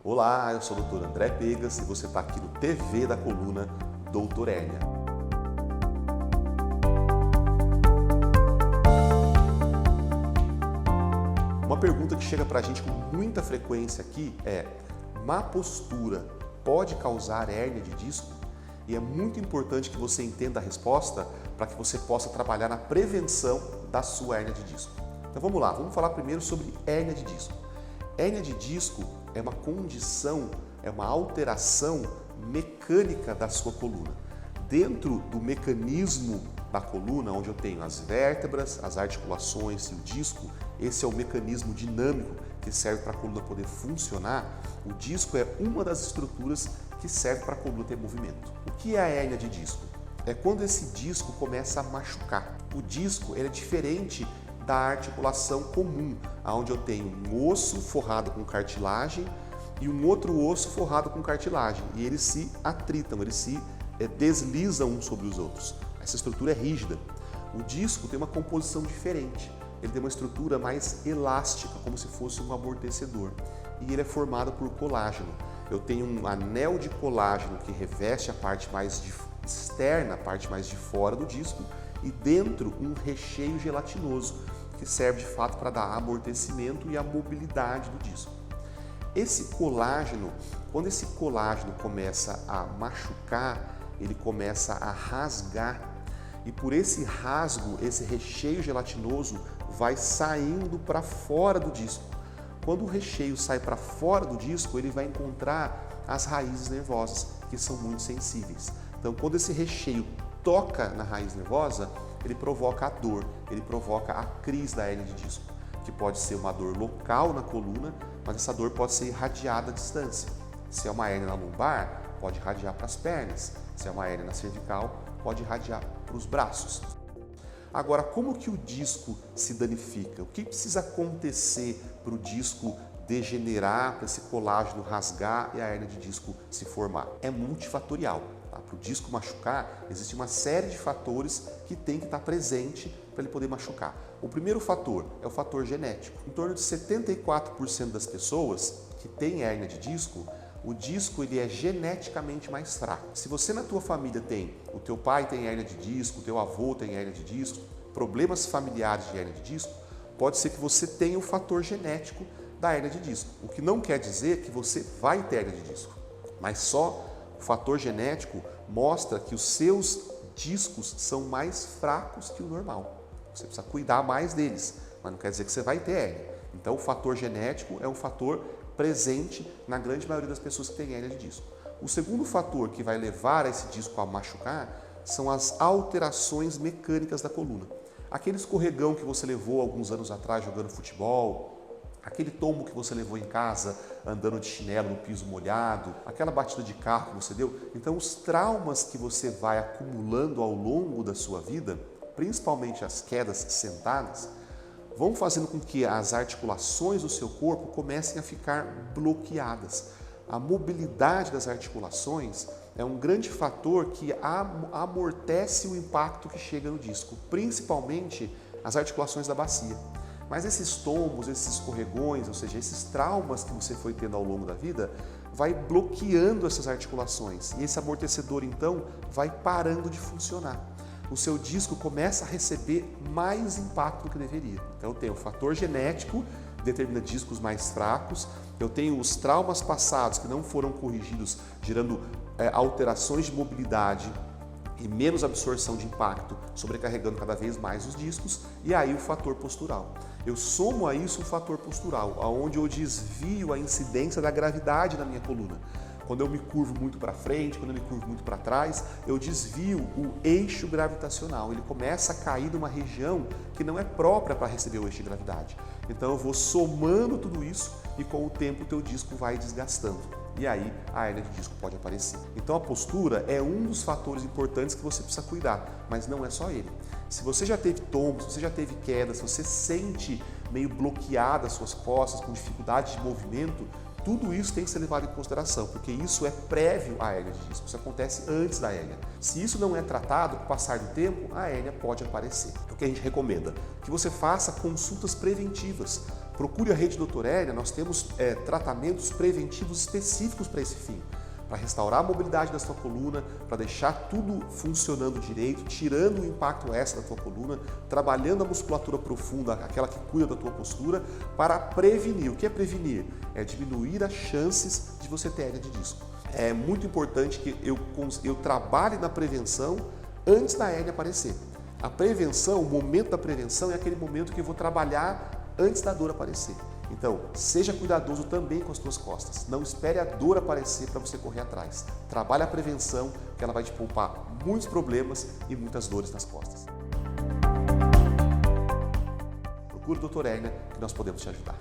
Olá, eu sou o Dr. André Pegas e você está aqui no TV da coluna Doutor Hérnia. Uma pergunta que chega para a gente com muita frequência aqui é: má postura pode causar hérnia de disco? E é muito importante que você entenda a resposta para que você possa trabalhar na prevenção da sua hérnia de disco. Então vamos lá, vamos falar primeiro sobre hérnia de disco. Hérnia de disco é uma condição, é uma alteração mecânica da sua coluna. Dentro do mecanismo da coluna, onde eu tenho as vértebras, as articulações e o disco, esse é o mecanismo dinâmico que serve para a coluna poder funcionar. O disco é uma das estruturas que serve para a coluna ter movimento. O que é a hérnia de disco? É quando esse disco começa a machucar. O disco ele é diferente da articulação comum, onde eu tenho um osso forrado com cartilagem e um outro osso forrado com cartilagem, e eles se atritam, eles se deslizam uns sobre os outros. Essa estrutura é rígida. O disco tem uma composição diferente, ele tem uma estrutura mais elástica, como se fosse um amortecedor, e ele é formado por colágeno. Eu tenho um anel de colágeno que reveste a parte mais externa, a parte mais de fora do disco, e dentro um recheio gelatinoso, que serve de fato para dar amortecimento e a mobilidade do disco. Esse colágeno, quando esse colágeno começa a machucar, ele começa a rasgar, e por esse rasgo, esse recheio gelatinoso vai saindo para fora do disco. Quando o recheio sai para fora do disco, ele vai encontrar as raízes nervosas, que são muito sensíveis. Então, quando esse recheio toca na raiz nervosa, ele provoca a dor, ele provoca a crise da hérnia de disco, que pode ser uma dor local na coluna, mas essa dor pode ser irradiada à distância. Se é uma hérnia na lombar, pode irradiar para as pernas. Se é uma hérnia na cervical, pode irradiar para os braços. Agora, como que o disco se danifica? O que precisa acontecer para o disco degenerar, para esse colágeno rasgar e a hérnia de disco se formar? É multifatorial. Para o disco machucar, existe uma série de fatores que tem que estar presente para ele poder machucar. O primeiro fator é o fator genético. Em torno de 74% das pessoas que têm hérnia de disco, o disco ele é geneticamente mais fraco. Se você na tua família tem, o teu pai tem hérnia de disco, o teu avô tem hérnia de disco, problemas familiares de hérnia de disco, pode ser que você tenha o fator genético da hérnia de disco. O que não quer dizer que você vai ter hérnia de disco, mas só o fator genético mostra que os seus discos são mais fracos que o normal. Você precisa cuidar mais deles, mas não quer dizer que você vai ter hérnia. Então o fator genético é um fator presente na grande maioria das pessoas que têm hérnia de disco. O segundo fator que vai levar esse disco a machucar são as alterações mecânicas da coluna. Aquele escorregão que você levou alguns anos atrás jogando futebol, aquele tombo que você levou em casa andando de chinelo no piso molhado, aquela batida de carro que você deu. Então os traumas que você vai acumulando ao longo da sua vida, principalmente as quedas sentadas, vão fazendo com que as articulações do seu corpo comecem a ficar bloqueadas. A mobilidade das articulações é um grande fator que amortece o impacto que chega no disco, principalmente as articulações da bacia. Mas esses tombos, esses escorregões, ou seja, esses traumas que você foi tendo ao longo da vida, vai bloqueando essas articulações e esse amortecedor então vai parando de funcionar. O seu disco começa a receber mais impacto do que deveria. Então eu tenho o fator genético, determina discos mais fracos, eu tenho os traumas passados que não foram corrigidos, gerando alterações de mobilidade e menos absorção de impacto, sobrecarregando cada vez mais os discos, e aí o fator postural. Eu somo a isso um fator postural, onde eu desvio a incidência da gravidade na minha coluna. Quando eu me curvo muito para frente, quando eu me curvo muito para trás, eu desvio o eixo gravitacional. Ele começa a cair numa região que não é própria para receber o eixo de gravidade. Então eu vou somando tudo isso e com o tempo o teu disco vai desgastando. E aí a hérnia de disco pode aparecer. Então a postura é um dos fatores importantes que você precisa cuidar, mas não é só ele. Se você já teve tombos, se você já teve quedas, se você sente meio bloqueada as suas costas, com dificuldade de movimento, tudo isso tem que ser levado em consideração, porque isso é prévio à hérnia de disco, isso acontece antes da hérnia. Se isso não é tratado, com o passar do tempo, a hérnia pode aparecer. O que a gente recomenda? Que você faça consultas preventivas Procure a rede Dr. Hérnia, nós temos tratamentos preventivos específicos para esse fim. Para restaurar a mobilidade da sua coluna, para deixar tudo funcionando direito, tirando o impacto extra da tua coluna, trabalhando a musculatura profunda, aquela que cuida da tua postura, para prevenir. O que é prevenir? É diminuir as chances de você ter hérnia de disco. É muito importante que eu trabalhe na prevenção antes da hérnia aparecer. A prevenção, o momento da prevenção é aquele momento que eu vou trabalhar antes da dor aparecer. Então, seja cuidadoso também com as tuas costas. Não espere a dor aparecer para você correr atrás. Trabalhe a prevenção, que ela vai te poupar muitos problemas e muitas dores nas costas. Procure o Dr. Hérnia, que nós podemos te ajudar.